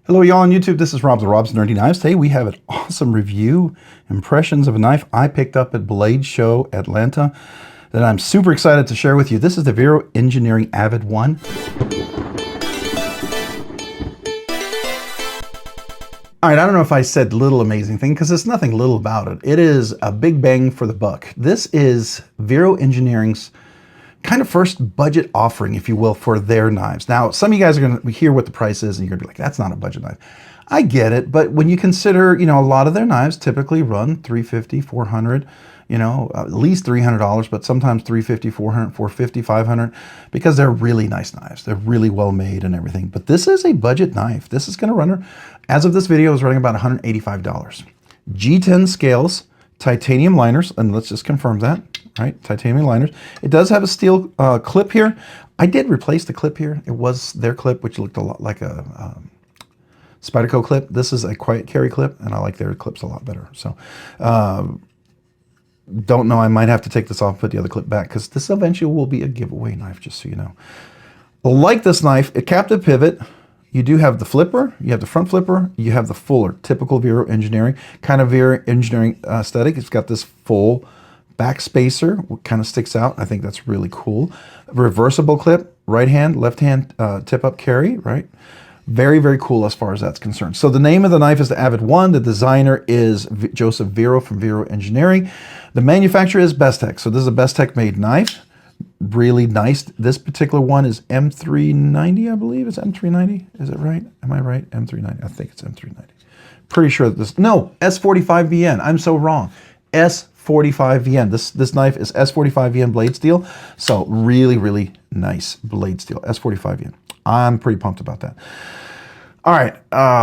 Hello y'all on YouTube, this is Rob the Rob's Nerdy Knives. Today we have an awesome review, impressions of a knife I picked up at Blade Show Atlanta that I'm super excited to share with you. This is the Vero Engineering AVID 1. All right, I don't know if I said little amazing thing because there's nothing little about it. It is a big bang for the buck. This is Vero Engineering's kind of first budget offering, if you will, for their knives. Now, some of you guys are going to hear what the price is and you're going to be like, that's not a budget knife. I get it, but when you consider, a lot of their knives typically run $350, $400, at least $300, but sometimes $350, $400, $450, $500, because they're really nice knives. They're really well made and everything. But this is a budget knife. This is going to run, as of this video, is running about $185. G10 scales, titanium liners, and let's just confirm that. Right, titanium liners. It does have a steel clip here. I did replace the clip here. It was their clip, which looked a lot like a Spyderco clip. This is a quiet carry clip, and I like their clips a lot better. So, don't know. I might have to take this off and put the other clip back because this eventually will be a giveaway knife, just so you know. Like this knife, a captive pivot. You do have the flipper, you have the front flipper, you have the fuller, typical Vero Engineering, kind of Vero Engineering aesthetic. It's got this full back spacer, kind of sticks out. I think that's really cool. Reversible clip, right hand, left hand tip up carry, right? Very, very cool as far as that's concerned. So the name of the knife is the AVID 1. The designer is Joseph Vero from Vero Engineering. The manufacturer is Bestech. So this is a Bestech made knife. Really nice. This particular one is M390, I believe. It's M390. Is it right? Am I right? M390. I think it's M390. Pretty sure that this, no, S45VN. I'm so wrong. S45VN. This knife is S45VN blade steel. So really, really nice blade steel. S45VN. I'm pretty pumped about that. All right,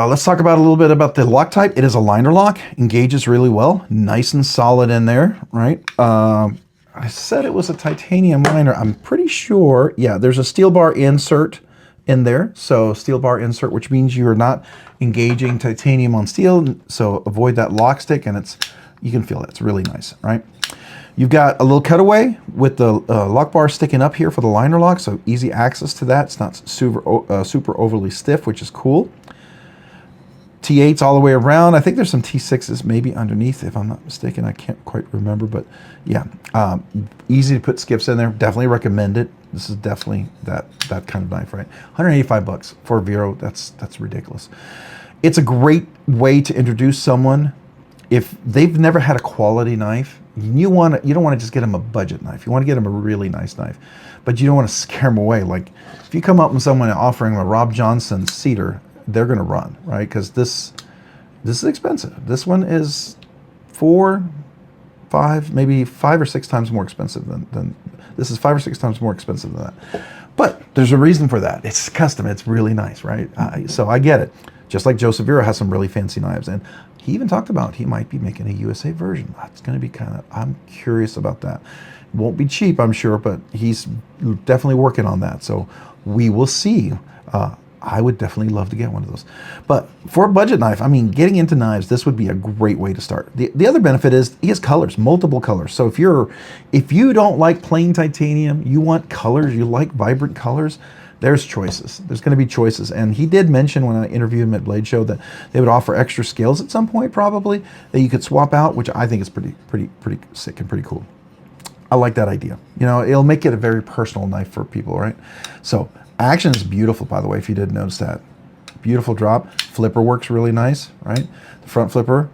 let's talk about a little bit about the lock type. It is a liner lock. Engages really well. Nice and solid in there, right? I said it was a titanium liner. I'm pretty sure, yeah, there's a steel bar insert in there. So steel bar insert, which means you're not engaging titanium on steel. So avoid that lock stick, and you can feel it. It's really nice, right? You've got a little cutaway with the lock bar sticking up here for the liner lock, so easy access to that. It's not super overly stiff, which is cool. T8s all the way around. I think there's some T6s maybe underneath, if I'm not mistaken. I can't quite remember, but yeah, easy to put skips in there. Definitely recommend it. This is definitely that kind of knife, right? 185 bucks for Vero. That's ridiculous. It's a great way to introduce someone if they've never had a quality knife. You don't want to just get them a budget knife. You want to get them a really nice knife, but you don't want to scare them away. Like if you come up with someone offering a Rob Johnson cedar, they're going to run, right? Because this is expensive. This one is 4, 5, maybe 5 or 6 times more expensive than this is 5 or 6 times more expensive than that. But there's a reason for that. It's custom. It's really nice, right? So I get it. Just like Joseph Vero has some really fancy knives, and he even talked about he might be making a USA version. That's going to be I'm curious about that. It won't be cheap, I'm sure, but he's definitely working on that. So we will see. I would definitely love to get one of those. But for a budget knife, I mean, getting into knives, this would be a great way to start. The other benefit is he has colors, multiple colors. So if you don't like plain titanium, you want colors, you like vibrant colors, there's choices. There's going to be choices. And he did mention when I interviewed him at Blade Show that they would offer extra scales at some point, probably, that you could swap out, which I think is pretty sick and pretty cool. I like that idea. It'll make it a very personal knife for people, right? So action is beautiful, by the way, if you didn't notice that. Beautiful drop. Flipper works really nice, right? The front flipper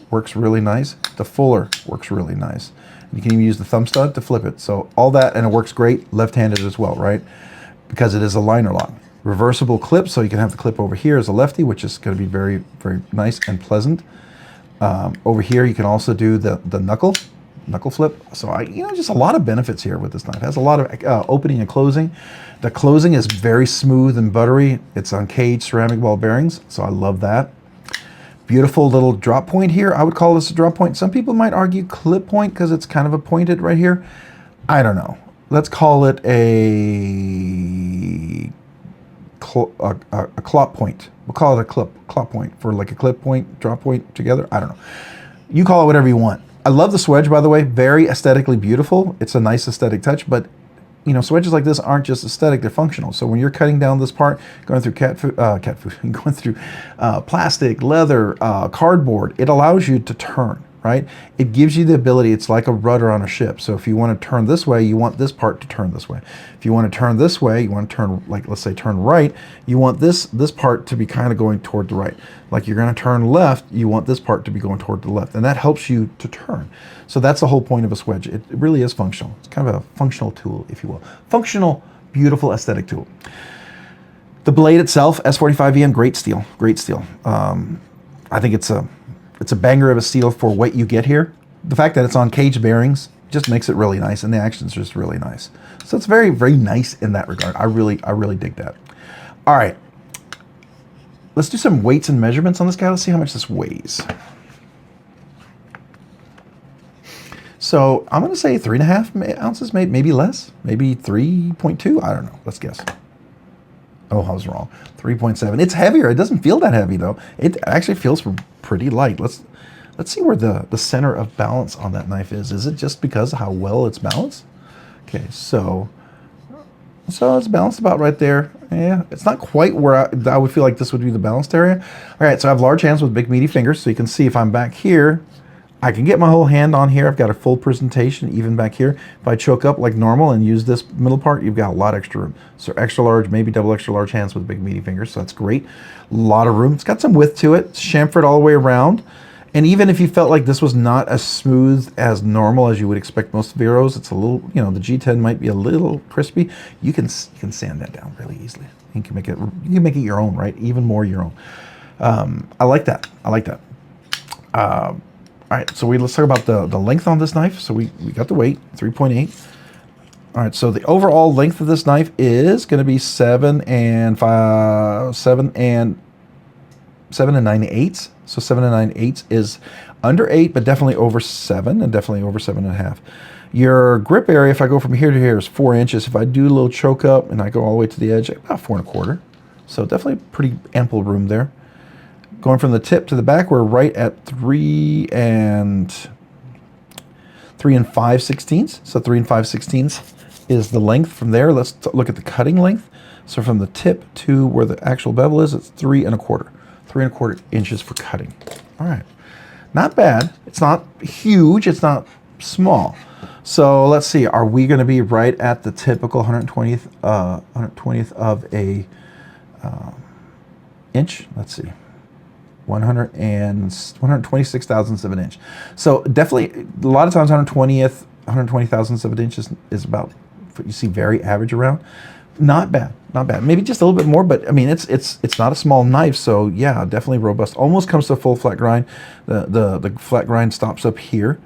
works really nice. The fuller works really nice. You can even use the thumb stud to flip it. So all that, and it works great left-handed as well, right? Because it is a liner lock. Reversible clip, so you can have the clip over here as a lefty, which is going to be very, very nice and pleasant. Over here, you can also do the knuckle flip. So just a lot of benefits here with this knife. It has a lot of opening and closing. The closing is very smooth and buttery. It's on caged ceramic ball bearings, so I love that. Beautiful little drop point here. I would call this a drop point. Some people might argue clip point because it's kind of a pointed right here. I don't know. Let's call it a clop point. We'll call it a clop point for like a clip point, drop point together. I don't know. You call it whatever you want. I love the swedge, by the way. Very aesthetically beautiful. It's a nice aesthetic touch, but you know, swedges like this aren't just aesthetic, they're functional. So when you're cutting down this part, going through going through plastic, leather, cardboard, it allows you to turn, right? It gives you the ability, it's like a rudder on a ship. So if you want to turn this way, you want this part to turn this way. If you want to turn this way, you want to turn, like, let's say turn right, you want this part to be kind of going toward the right. Like you're going to turn left, you want this part to be going toward the left. And that helps you to turn. So that's the whole point of a swedge. It really is functional. It's kind of a functional tool, if you will. Functional, beautiful, aesthetic tool. The blade itself, S45EM, great steel, great steel. I think it's a banger of a steel for what you get here. The fact that it's on caged bearings just makes it really nice, and the action's just really nice. So it's very, very nice in that regard. I really dig that. All right, let's do some weights and measurements on this guy. Let's see how much this weighs. So I'm going to say 3.5 ounces, maybe less, maybe 3.2. I don't know. Let's guess. Oh, I was wrong. 3.7. It's heavier. It doesn't feel that heavy though. It actually feels pretty light. Let's see where the center of balance on that knife is. Is it just because of how well it's balanced? Okay, so it's balanced about right there. Yeah, it's not quite where I would feel like this would be the balanced area. All right, so I have large hands with big meaty fingers, so you can see if I'm back here, I can get my whole hand on here. I've got a full presentation even back here. If I choke up like normal and use this middle part, you've got a lot of extra room. So extra large, maybe double extra large hands with big meaty fingers, so that's great. A lot of room. It's got some width to it. It's chamfered all the way around. And even if you felt like this was not as smooth as normal as you would expect most Veros, it's a little, you know, the G10 might be a little crispy. You can sand that down really easily. You can make it your own, right? Even more your own. I like that. I like that. All right, so let's talk about the length on this knife. So we got the weight, 3.8. All right, so the overall length of this knife is going to be 7 and 9/8. So 7 and 9/8 is under 8, but definitely over 7, and definitely over 7.5. Your grip area, if I go from here to here, is 4 inches. If I do a little choke up and I go all the way to the edge, about 4.25. So definitely pretty ample room there. Going from the tip to the back, we're right at 3 and 5/16. So 3 and 5/16 is the length from there. Let's look at the cutting length. So from the tip to where the actual bevel is, it's 3.25. 3.25 inches for cutting. All right, not bad. It's not huge. It's not small. So let's see. Are we going to be right at the typical 120th of a inch? Let's see. 126 thousandths of an inch. So definitely, a lot of times 120 thousandths of an inch is about what you see very average around. Not bad, not bad. Maybe just a little bit more, but I mean, it's not a small knife, so yeah, definitely robust. Almost comes to a full flat grind. The flat grind stops up here.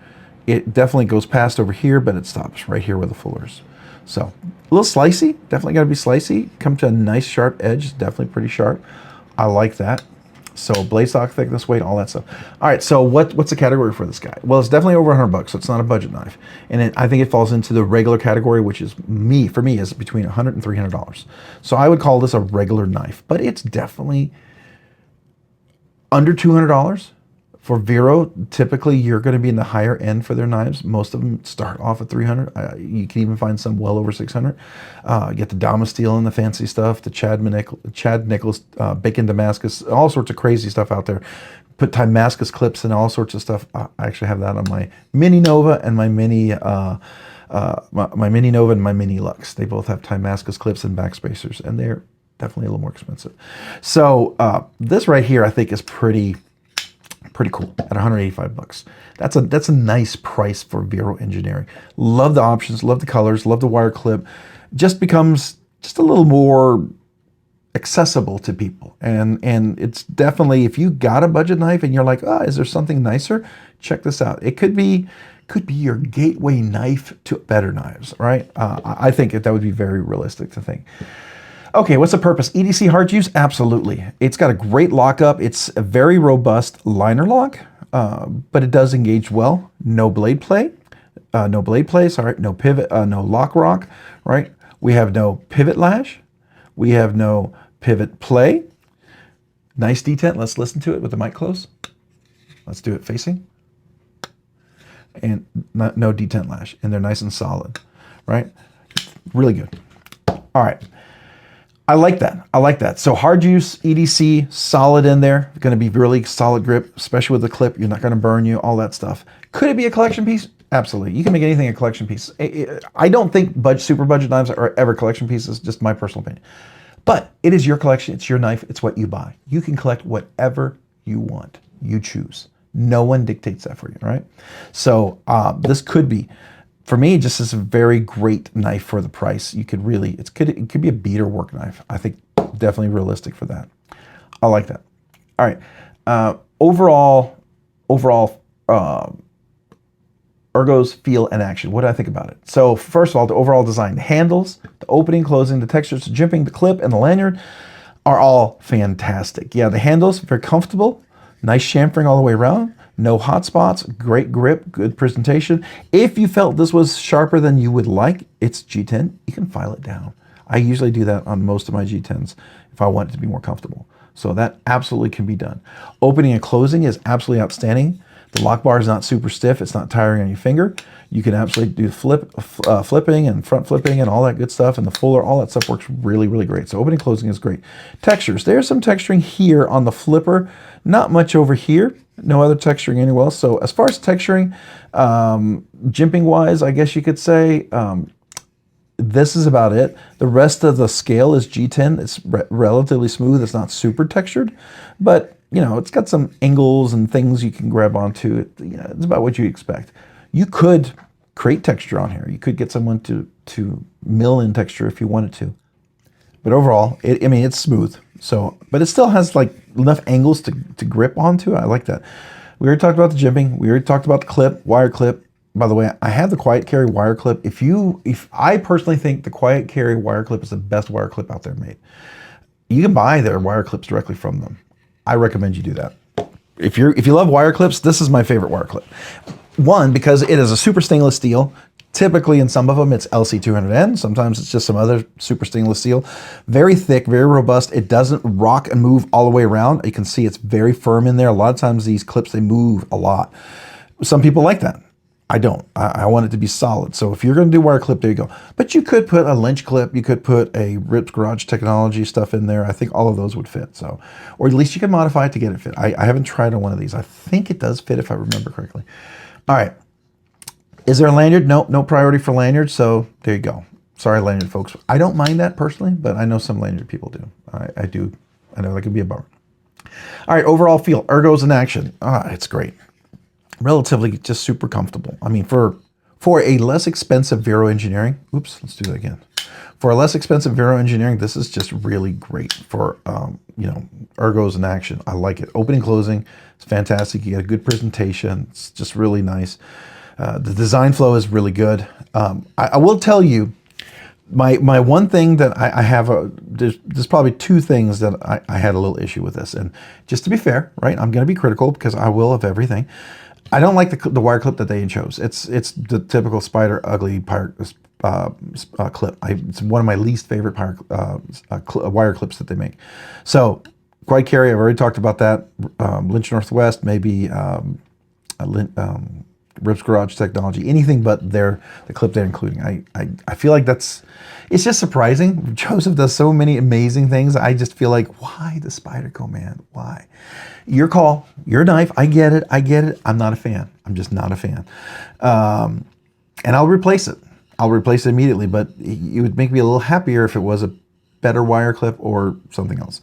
It definitely goes past over here, but it stops right here where the fuller is. So a little slicey, definitely got to be slicey. Come to a nice sharp edge, definitely pretty sharp. I like that. So blade stock thickness, weight, all that stuff. All right, so what's the category for this guy? Well, it's definitely over $100, so it's not a budget knife. And I think it falls into the regular category, which is for me, is between $100 and $300. So I would call this a regular knife, but it's definitely under $200. For Vero, typically you're going to be in the higher end for their knives. Most of them start off at $300. You can even find some well over $600. You get the Dama Steel and the fancy stuff, the Chad Nichols, Bacon Damascus, all sorts of crazy stuff out there. Put Damascus clips and all sorts of stuff. I actually have that on my Mini Nova and my Mini my Mini Nova and my Mini Lux. They both have Damascus clips and backspacers, and they're definitely a little more expensive. So this right here, I think, is pretty cool at $185. That's a nice price for Vero Engineering. Love the options, love the colors, love the wire clip. Just becomes just a little more accessible to people. And it's definitely, if you got a budget knife and you're like, is there something nicer? Check this out. It could be your gateway knife to better knives, right? I think that would be very realistic to think. Okay, what's the purpose? EDC hard use? Absolutely. It's got a great lockup. It's a very robust liner lock, but it does engage well. No blade play. No pivot, no lock rock, right? We have no pivot lash. We have no pivot play. Nice detent. Let's listen to it with the mic close. Let's do it facing. And no detent lash. And they're nice and solid, right? Really good. All right. I like that. I like that. So hard use, EDC, solid in there. Going to be really solid grip, especially with the clip. You're not going to burn you, all that stuff. Could it be a collection piece? Absolutely. You can make anything a collection piece. I don't think super budget knives are ever collection pieces, just my personal opinion. But it is your collection. It's your knife. It's what you buy. You can collect whatever you want. You choose. No one dictates that for you, right? So this could be, for me, just as a very great knife for the price. You could really, it could be a beater work knife. I think definitely realistic for that. I like that. All right. Overall, ergos, feel, and action. What do I think about it? So first of all, the overall design, the handles, the opening, closing, the textures, the jimping, the clip, and the lanyard are all fantastic. Yeah, the handles, very comfortable. Nice chamfering all the way around. No hot spots, great grip, good presentation. If you felt this was sharper than you would like, it's G10, you can file it down. I usually do that on most of my G10s if I want it to be more comfortable. So that absolutely can be done. Opening and closing is absolutely outstanding. The lock bar is not super stiff, it's not tiring on your finger. You can absolutely do flipping and front flipping and all that good stuff, and the fuller, all that stuff works really, really great. So opening and closing is great. Textures, there's some texturing here on the flipper, not much over here. No other texturing anywhere else. So as far as texturing, jimping wise, I guess you could say, this is about it. The rest of the scale is G10. It's relatively smooth. It's not super textured, but you know, it's got some angles and things you can grab onto. It's about what you expect. You could create texture on here. You could get someone to mill in texture if you wanted to. But overall, I mean, it's smooth. So, but it still has like enough angles to grip onto. I like that. We already talked about the jimping. We already talked about the clip, wire clip. By the way, I have the Quiet Carry wire clip. If I personally think the Quiet Carry wire clip is the best wire clip out there made. You can buy their wire clips directly from them. I recommend you do that. If you love wire clips, this is my favorite wire clip. One, because it is a super stainless steel. Typically in some of them it's LC200N, sometimes it's just some other super stainless steel. Very thick, very robust. It doesn't rock and move all the way around. You can see it's very firm in there. A lot of times these clips, they move a lot. Some people like that. I don't. I want it to be solid. So if you're going to do wire clip, there you go. But you could put a lynch clip. You could put a Rips Garage Technology stuff in there. I think all of those would fit. So, or at least you can modify it to get it fit. I haven't tried on one of these. I think it does fit if I remember correctly. All right. Is there a lanyard? Nope, no priority for lanyard, so there you go. Sorry, lanyard folks. I don't mind that personally, but I know some lanyard people do. I do. I know that could be a bummer. All right, overall feel, ergos in action. It's great. Relatively just super comfortable. I mean, for a less expensive Vero Engineering, oops, let's do that again. For a less expensive Vero Engineering, this is just really great for, you know, ergos in action. I like it. Opening, closing, it's fantastic. You get a good presentation. It's just really nice. The design flow is really good. I will tell you, my one thing that I have, there's probably two things that I had a little issue with this. And just to be fair, right, I'm going to be critical because I will of everything. I don't like the wire clip that they chose. It's the typical spider ugly clip. It's one of my least favorite wire clips that they make. So Quiet Carry, I've already talked about that. Lynch Northwest, maybe Rips Garage Technology, anything but the clip they're including. I feel like it's just surprising. Joseph does so many amazing things. I just feel like, why the Spyderco, man? Why? Your call, your knife. I get it. I'm not a fan. I'm just not a fan. And I'll replace it. I'll replace it immediately, but it would make me a little happier if it was a better wire clip or something else.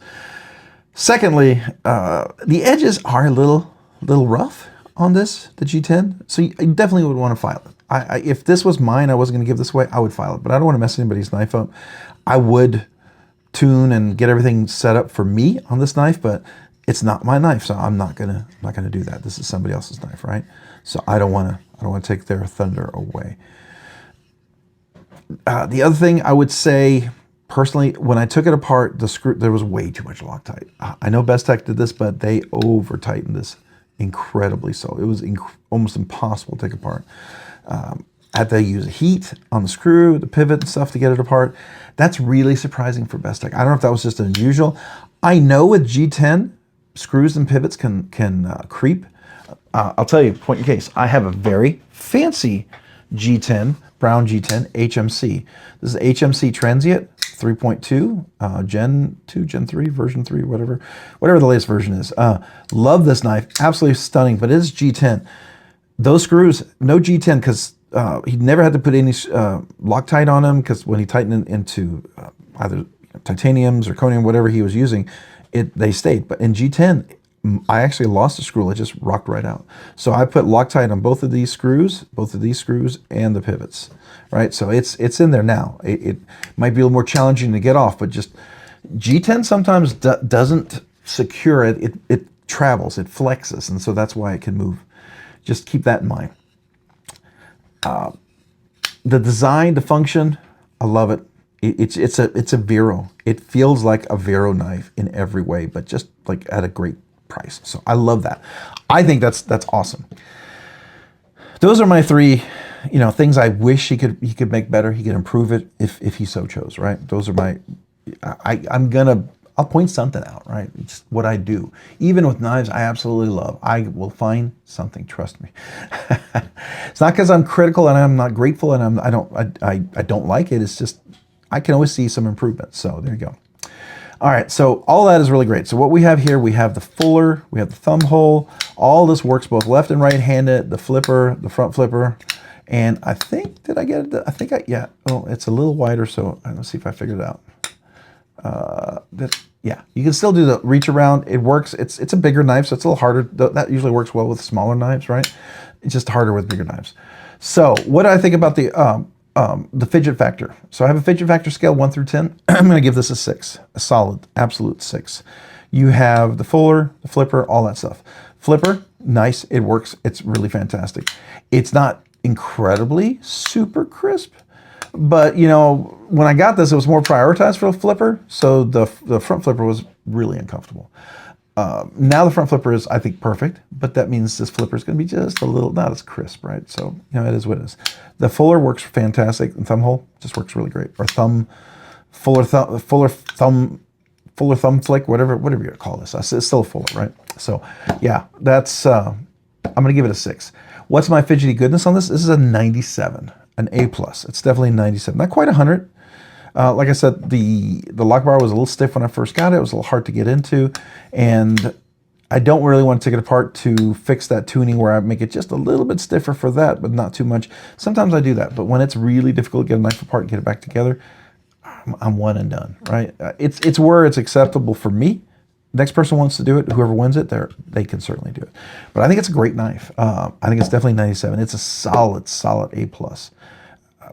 Secondly, the edges are a little rough on this, the G10, so you definitely would want to file it. If this was mine, I wasn't going to give this away, I would file it, but I don't want to mess anybody's knife up. I would tune and get everything set up for me on this knife, but it's not my knife, so I'm not gonna do that. This is somebody else's knife, right? So I don't want to take their thunder away. The other thing I would say, personally, when I took it apart, the screw, there was way too much Loctite. I know Bestech did this, but they over-tightened this incredibly so. It was almost impossible to take apart. Had to use heat on the screw, the pivot and stuff to get it apart. That's really surprising for Bestech. I don't know if that was just unusual. I know with G10, screws and pivots can creep. I'll tell you, point in case, I have a very fancy G10, brown G10, HMC. This is HMC Transient 3.2, Gen 2, Gen 3, version 3, whatever the latest version is. Love this knife, absolutely stunning, but it is G10. Those screws, no G10, because he never had to put any Loctite on them, because when he tightened into either titanium, zirconium, whatever he was using, they stayed. But in G10, I actually lost a screw. It just rocked right out. So I put Loctite on both of these screws, and the pivots, right? So it's in there now. It might be a little more challenging to get off, but just G10 sometimes doesn't secure it. It travels, it flexes, and so that's why it can move. Just keep that in mind. The design, the function, I love it. It's a Vero. It feels like a Vero knife in every way, but just like at a great price. So I love that. I think that's awesome. Those are my three, things I wish he could make better. He could improve it if he so chose, right? Those are my. I'll point something out, right? It's what I do. Even with knives I absolutely love, I will find something, trust me. It's not because I'm critical and I'm not grateful and I don't like it. It's just, I can always see some improvement. So there you go. All right, so all that is really great. So what we have here, we have the fuller, we have the thumb hole. All this works both left and right-handed, the flipper, the front flipper. And I think, did I get it? Yeah, oh, it's a little wider, so let's see if I figured it out. Yeah, you can still do the reach around. It works. It's a bigger knife, so it's a little harder. That usually works well with smaller knives, right? It's just harder with bigger knives. So what do I think about the Fidget Factor? So I have a Fidget Factor scale 1 through 10. I'm going to give this a 6, a solid, absolute 6. You have the fuller, the flipper, all that stuff. Flipper, nice. It works. It's really fantastic. It's not incredibly super crisp. But, when I got this, it was more prioritized for the flipper, so the front flipper was really uncomfortable. Now the front flipper is, I think, perfect, but that means this flipper is going to be just a little, not as crisp, right? So, it is what it is. The fuller works fantastic, and thumb hole just works really great. Or fuller thumb flick, whatever you call this. It's still a fuller, right? So, yeah, that's, I'm going to give it a 6. What's my fidgety goodness on this? This is a 97. An A+. It's definitely 97. Not quite 100. Like I said, the lock bar was a little stiff when I first got it. It was a little hard to get into. And I don't really want to take it apart to fix that tuning where I make it just a little bit stiffer for that, but not too much. Sometimes I do that. But when it's really difficult to get a knife apart and get it back together, I'm one and done, right? It's where it's acceptable for me. Next person wants to do it, whoever wins it, they can certainly do it. But I think it's a great knife. I think it's definitely 97. It's a solid A+.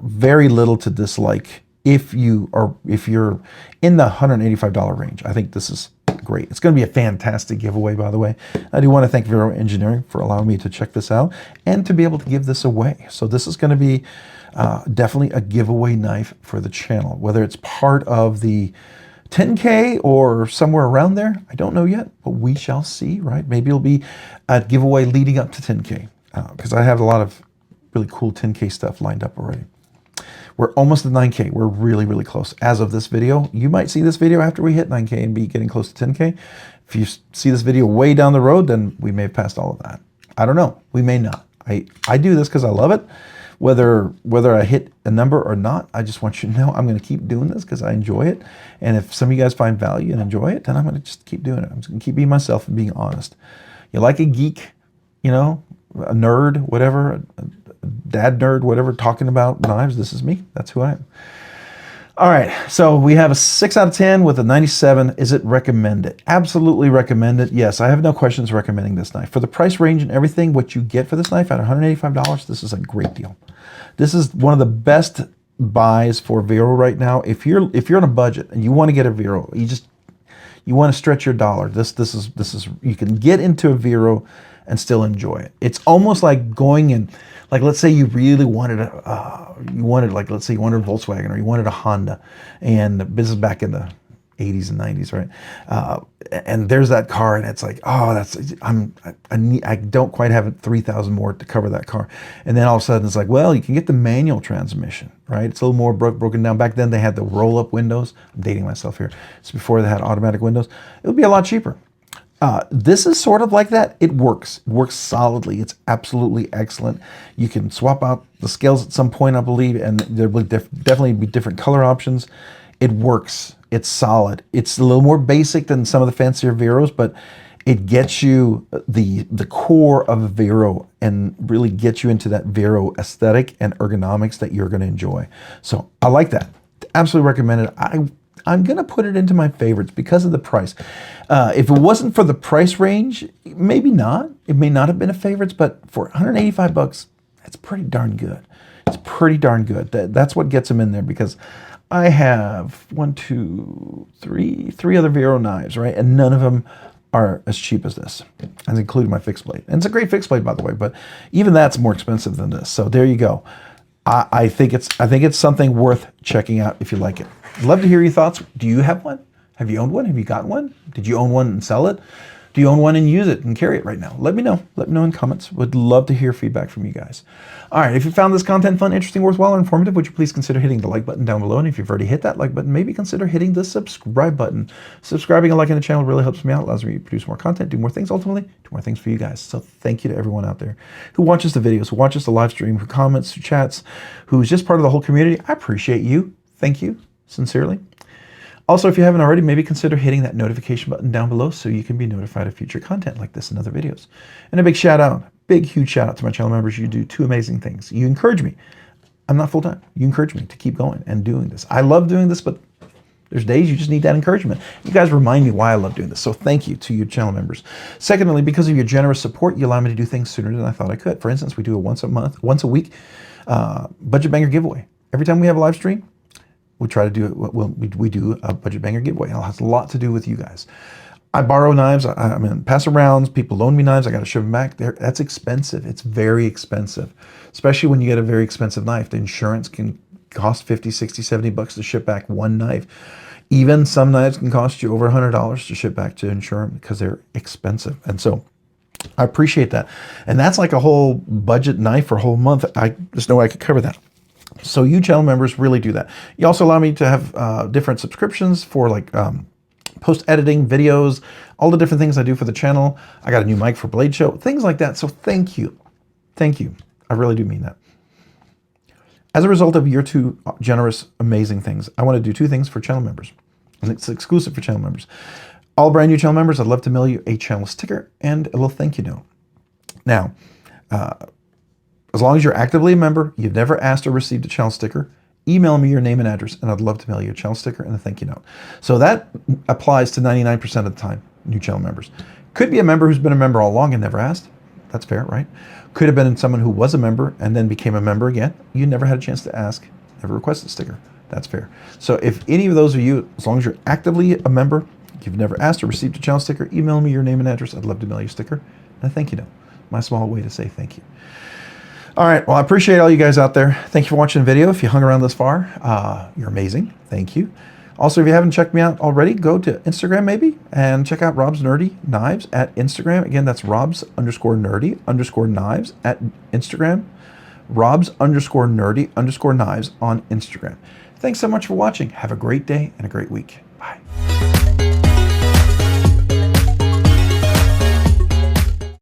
Very little to dislike if you're in the $185 range. I think this is great. It's going to be a fantastic giveaway, by the way. I do want to thank Vero Engineering for allowing me to check this out and to be able to give this away. So this is going to be definitely a giveaway knife for the channel, whether it's part of the 10K or somewhere around there. I don't know yet, but we shall see, right? Maybe it'll be a giveaway leading up to 10K because I have a lot of really cool 10K stuff lined up already. We're almost at 9K. We're really, really close. As of this video, you might see this video after we hit 9K and be getting close to 10K. If you see this video way down the road, then we may have passed all of that. I don't know. We may not. I do this because I love it. Whether I hit a number or not, I just want you to know I'm going to keep doing this because I enjoy it. And if some of you guys find value and enjoy it, then I'm going to just keep doing it. I'm just going to keep being myself and being honest. You like a geek, a nerd, whatever, a dad nerd, whatever, talking about knives, this is me. That's who I am. All right, so we have a 6 out of 10 with a 97. Is it recommended? Absolutely recommended. Yes, I have no questions recommending this knife. For the price range and everything, what you get for this knife at $185, this is a great deal. This is one of the best buys for Vero right now. If you're on a budget and you want to get a Vero, you want to stretch your dollar. This is you can get into a Vero and still enjoy it. It's almost like going in, like let's say you really wanted let's say you wanted a Volkswagen or you wanted a Honda, and this is back in the 80s and 90s, right? And there's that car, and it's like, oh, I don't quite have 3,000 more to cover that car. And then all of a sudden it's like, well, you can get the manual transmission, right? It's a little more broken down. Back then they had the roll-up windows. I'm dating myself here. It's before they had automatic windows. It would be a lot cheaper. This is sort of like that. It works solidly. It's absolutely excellent. You can swap out the scales at some point, I believe, and there will definitely be different color options. It works. It's solid. It's a little more basic than some of the fancier Veros, but it gets you the core of Vero and really gets you into that Vero aesthetic and ergonomics that you're going to enjoy. So I like that. Absolutely recommend it. I'm going to put it into my favorites because of the price. If it wasn't for the price range, maybe not. It may not have been a favorites, but for 185 bucks, that's pretty darn good. It's pretty darn good. That's what gets them in there, because I have three other Vero knives, right? And none of them are as cheap as this, and including my fixed blade. And it's a great fixed blade, by the way, but even that's more expensive than this. So there you go. I think it's something worth checking out if you like it. I'd love to hear your thoughts. Do you have one? Have you owned one? Have you got one? Did you own one and sell it? Do you own one and use it and carry it right now? Let me know. Let me know in comments. Would love to hear feedback from you guys. All right, if you found this content fun, interesting, worthwhile, or informative, would you please consider hitting the like button down below? And if you've already hit that like button, maybe consider hitting the subscribe button. Subscribing and liking the channel really helps me out, allows me to produce more content, do more things, ultimately, do more things for you guys. So thank you to everyone out there who watches the videos, who watches the live stream, who comments, who chats, who's just part of the whole community. I appreciate you. Thank you, sincerely. Also, if you haven't already, maybe consider hitting that notification button down below so you can be notified of future content like this and other videos. And a big shout out, huge shout out to my channel members. You do two amazing things. You encourage me. I'm not full-time. You encourage me to keep going and doing this. I love doing this, but there's days you just need that encouragement. You guys remind me why I love doing this. So thank you to your channel members. Secondly, because of your generous support, you allow me to do things sooner than I thought I could. For instance, we do a once a week budget banger giveaway. Every time we have a live stream, we try to do it. We do a budget banger giveaway. It has a lot to do with you guys. I borrow knives. I mean, pass arounds. People loan me knives. I got to ship them back. That's expensive. It's very expensive, especially when you get a very expensive knife. The insurance can cost 50, 60, 70 bucks to ship back one knife. Even some knives can cost you over $100 to ship back to insure them because they're expensive. And so I appreciate that. And that's like a whole budget knife for a whole month. There's no way I could cover that. So you channel members really do that. You also allow me to have different subscriptions for like post-editing videos, all the different things I do for the channel. I got a new mic for Blade Show, things like that. So thank you. Thank you. I really do mean that. As a result of your two generous, amazing things, I want to do two things for channel members. And it's exclusive for channel members. All brand new channel members, I'd love to mail you a channel sticker and a little thank you note. Now, as long as you're actively a member, you've never asked or received a channel sticker, email me your name and address, and I'd love to mail you a channel sticker and a thank you note. So that applies to 99% of the time, new channel members. Could be a member who's been a member all along and never asked. That's fair, right? Could have been someone who was a member and then became a member again. You never had a chance to ask, never requested a sticker. That's fair. So if any of those are you, as long as you're actively a member, you've never asked or received a channel sticker, email me your name and address. I'd love to mail you a sticker and a thank you note. My small way to say thank you. All right, well, I appreciate all you guys out there. Thank you for watching the video. If you hung around this far, you're amazing. Thank you. Also, if you haven't checked me out already, go to Instagram maybe and check out Rob's Nerdy Knives at Instagram. Again, that's Rob's_nerdy_knives at Instagram. Rob's_nerdy_knives on Instagram. Thanks so much for watching. Have a great day and a great week.